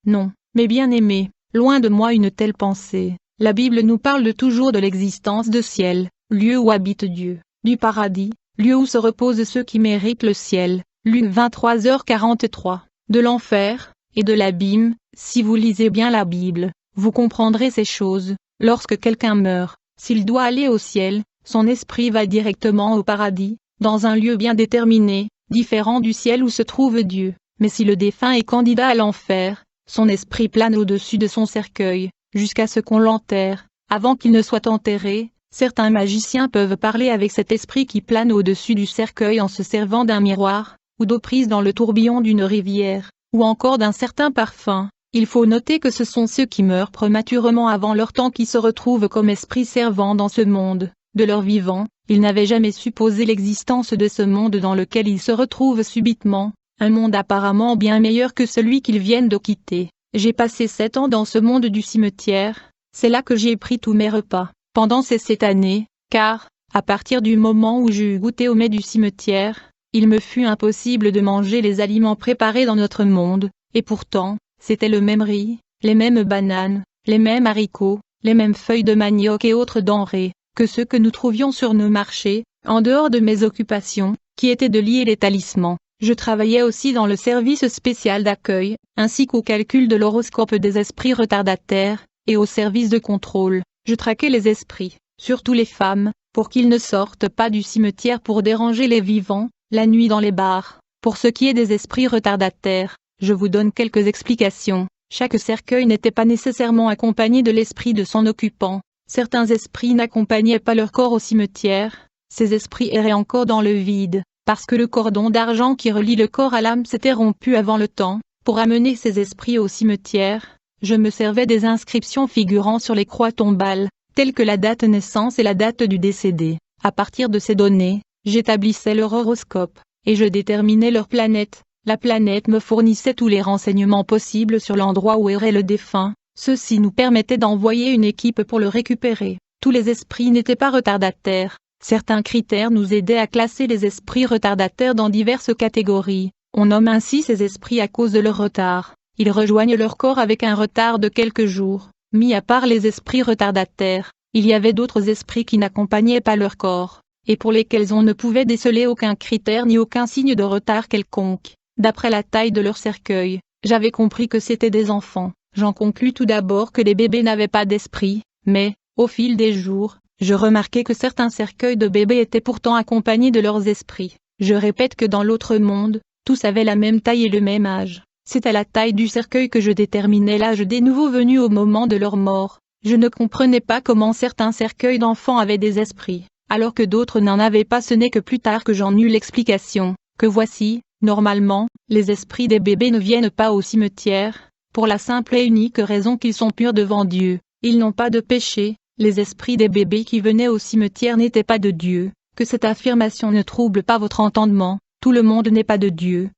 Non, mes bien-aimés, loin de moi une telle pensée. La Bible nous parle toujours de l'existence de ciel, lieu où habite Dieu, du paradis, lieu où se reposent ceux qui méritent le ciel, Luc 23h43, de l'enfer, et de l'abîme. Si vous lisez bien la Bible, vous comprendrez ces choses. Lorsque quelqu'un meurt, s'il doit aller au ciel, son esprit va directement au paradis, dans un lieu bien déterminé, différent du ciel où se trouve Dieu. Mais si le défunt est candidat à l'enfer, son esprit plane au-dessus de son cercueil, jusqu'à ce qu'on l'enterre. Avant qu'il ne soit enterré, certains magiciens peuvent parler avec cet esprit qui plane au-dessus du cercueil en se servant d'un miroir, ou d'eau prise dans le tourbillon d'une rivière, ou encore d'un certain parfum. Il faut noter que ce sont ceux qui meurent prématurément avant leur temps qui se retrouvent comme esprits servants dans ce monde. De leur vivant, ils n'avaient jamais supposé l'existence de ce monde dans lequel ils se retrouvent subitement. Un monde apparemment bien meilleur que celui qu'ils viennent de quitter. J'ai passé 7 ans dans ce monde du cimetière, c'est là que j'ai pris tous mes repas, pendant ces 7 années, car, à partir du moment où j'eus goûté au mets du cimetière, il me fut impossible de manger les aliments préparés dans notre monde, et pourtant, c'était le même riz, les mêmes bananes, les mêmes haricots, les mêmes feuilles de manioc et autres denrées, que ceux que nous trouvions sur nos marchés, en dehors de mes occupations, qui étaient de lier les talismans. Je travaillais aussi dans le service spécial d'accueil, ainsi qu'au calcul de l'horoscope des esprits retardataires, et au service de contrôle. Je traquais les esprits, surtout les femmes, pour qu'ils ne sortent pas du cimetière pour déranger les vivants, la nuit dans les bars. Pour ce qui est des esprits retardataires, je vous donne quelques explications. Chaque cercueil n'était pas nécessairement accompagné de l'esprit de son occupant. Certains esprits n'accompagnaient pas leur corps au cimetière. Ces esprits erraient encore dans le vide. Parce que le cordon d'argent qui relie le corps à l'âme s'était rompu avant le temps. Pour amener ces esprits au cimetière, je me servais des inscriptions figurant sur les croix tombales, telles que la date naissance et la date du décédé. À partir de ces données, j'établissais leur horoscope, et je déterminais leur planète, La planète me fournissait tous les renseignements possibles sur l'endroit où errait le défunt, ceci nous permettait d'envoyer une équipe pour le récupérer. Tous les esprits n'étaient pas retardataires, certains critères nous aidaient à classer les esprits retardataires dans diverses catégories. On nomme ainsi ces esprits à cause de leur retard. Ils rejoignent leur corps avec un retard de quelques jours. Mis à part les esprits retardataires, il y avait d'autres esprits qui n'accompagnaient pas leur corps, et pour lesquels on ne pouvait déceler aucun critère ni aucun signe de retard quelconque. D'après la taille de leur cercueil, j'avais compris que c'étaient des enfants. J'en conclus tout d'abord que les bébés n'avaient pas d'esprit, mais, au fil des jours, je remarquai que certains cercueils de bébés étaient pourtant accompagnés de leurs esprits. Je répète que dans l'autre monde, tous avaient la même taille et le même âge. C'est à la taille du cercueil que je déterminais l'âge des nouveaux venus au moment de leur mort. Je ne comprenais pas comment certains cercueils d'enfants avaient des esprits, alors que d'autres n'en avaient pas. Ce n'est que plus tard que j'en eus l'explication, que voici, normalement, les esprits des bébés ne viennent pas au cimetière, pour la simple et unique raison qu'ils sont purs devant Dieu. Ils n'ont pas de péché, les esprits des bébés qui venaient au cimetière n'étaient pas de Dieu. Que cette affirmation ne trouble pas votre entendement, tout le monde n'est pas de Dieu.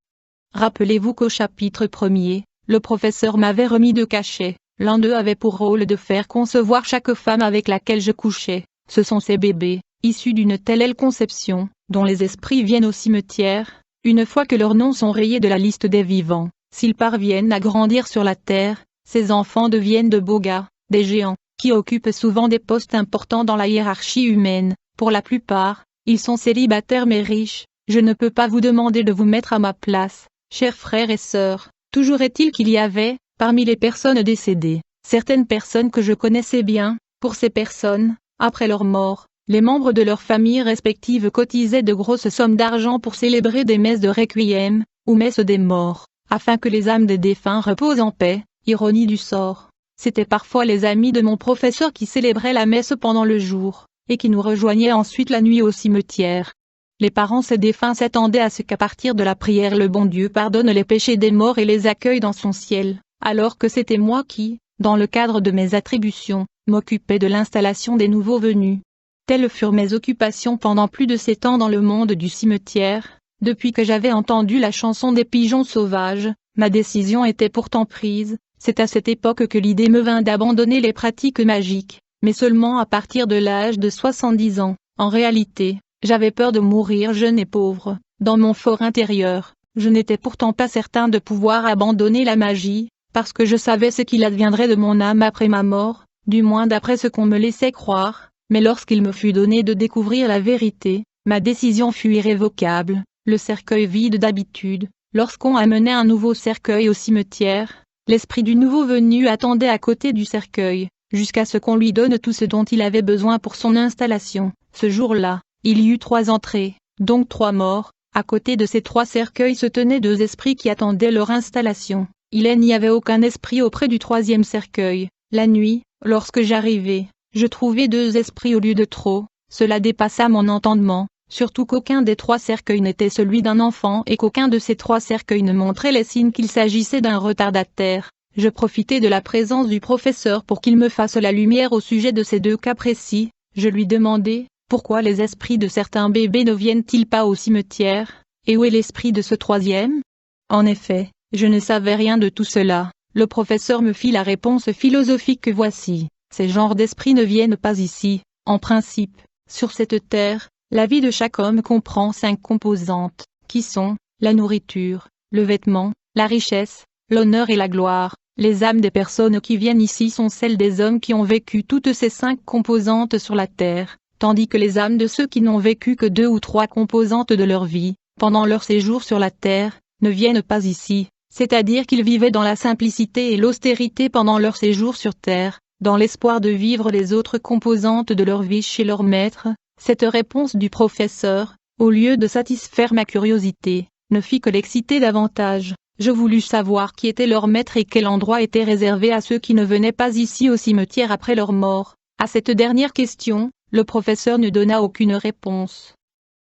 Rappelez-vous qu'au chapitre 1er, le professeur m'avait remis 2 cachets. L'un d'eux avait pour rôle de faire concevoir chaque femme avec laquelle je couchais. Ce sont ces bébés, issus d'une telle conception, dont les esprits viennent au cimetière, une fois que leurs noms sont rayés de la liste des vivants. S'ils parviennent à grandir sur la terre, ces enfants deviennent de beaux gars, des géants, qui occupent souvent des postes importants dans la hiérarchie humaine. Pour la plupart, ils sont célibataires mais riches. Je ne peux pas vous demander de vous mettre à ma place, chers frères et sœurs. Toujours est-il qu'il y avait, parmi les personnes décédées, certaines personnes que je connaissais bien. Pour ces personnes, après leur mort, les membres de leurs familles respectives cotisaient de grosses sommes d'argent pour célébrer des messes de requiem, ou messes des morts, afin que les âmes des défunts reposent en paix. Ironie du sort. C'étaient parfois les amis de mon professeur qui célébraient la messe pendant le jour, et qui nous rejoignaient ensuite la nuit au cimetière. Les parents ces défunts s'attendaient à ce qu'à partir de la prière le bon Dieu pardonne les péchés des morts et les accueille dans son ciel, alors que c'était moi qui, dans le cadre de mes attributions, m'occupais de l'installation des nouveaux venus. Telles furent mes occupations pendant plus de 7 ans dans le monde du cimetière. Depuis que j'avais entendu la chanson des pigeons sauvages, ma décision était pourtant prise. C'est à cette époque que l'idée me vint d'abandonner les pratiques magiques, mais seulement à partir de l'âge de 70 ans. En réalité, j'avais peur de mourir jeune et pauvre. Dans mon fort intérieur, je n'étais pourtant pas certain de pouvoir abandonner la magie, parce que je savais ce qu'il adviendrait de mon âme après ma mort, du moins d'après ce qu'on me laissait croire. Mais lorsqu'il me fut donné de découvrir la vérité, ma décision fut irrévocable. Le cercueil vide d'habitude, lorsqu'on amenait un nouveau cercueil au cimetière, l'esprit du nouveau venu attendait à côté du cercueil, jusqu'à ce qu'on lui donne tout ce dont il avait besoin pour son installation. Ce jour-là, il y eut 3 entrées, donc 3 morts. À côté de ces 3 cercueils se tenaient 2 esprits qui attendaient leur installation. Il n'y avait aucun esprit auprès du 3e cercueil. La nuit, lorsque j'arrivai, je trouvai 2 esprits au lieu de trop. Cela dépassa mon entendement, surtout qu'aucun des 3 cercueils n'était celui d'un enfant et qu'aucun de ces 3 cercueils ne montrait les signes qu'il s'agissait d'un retardataire. Je profitai de la présence du professeur pour qu'il me fasse la lumière au sujet de ces 2 cas précis. Je lui demandai, pourquoi les esprits de certains bébés ne viennent-ils pas au cimetière, et où est l'esprit de ce 3e? En effet, je ne savais rien de tout cela. Le professeur me fit la réponse philosophique que voici. Ces genres d'esprits ne viennent pas ici. En principe, sur cette terre, la vie de chaque homme comprend 5 composantes, qui sont, la nourriture, le vêtement, la richesse, l'honneur et la gloire. Les âmes des personnes qui viennent ici sont celles des hommes qui ont vécu toutes ces 5 composantes sur la terre, tandis que les âmes de ceux qui n'ont vécu que 2 ou 3 composantes de leur vie, pendant leur séjour sur la terre, ne viennent pas ici, c'est-à-dire qu'ils vivaient dans la simplicité et l'austérité pendant leur séjour sur terre, dans l'espoir de vivre les autres composantes de leur vie chez leur maître. Cette réponse du professeur, au lieu de satisfaire ma curiosité, ne fit que l'exciter davantage. Je voulus savoir qui était leur maître et quel endroit était réservé à ceux qui ne venaient pas ici au cimetière après leur mort. À cette dernière question, le professeur ne donna aucune réponse.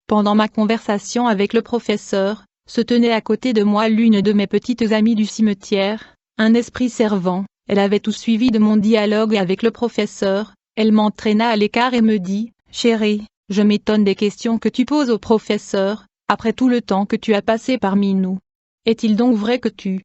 Pendant ma conversation avec le professeur, se tenait à côté de moi l'une de mes petites amies du cimetière, un esprit servant. Elle avait tout suivi de mon dialogue avec le professeur. Elle m'entraîna à l'écart et me dit, « Chérie, je m'étonne des questions que tu poses au professeur, après tout le temps que tu as passé parmi nous. Est-il donc vrai que tu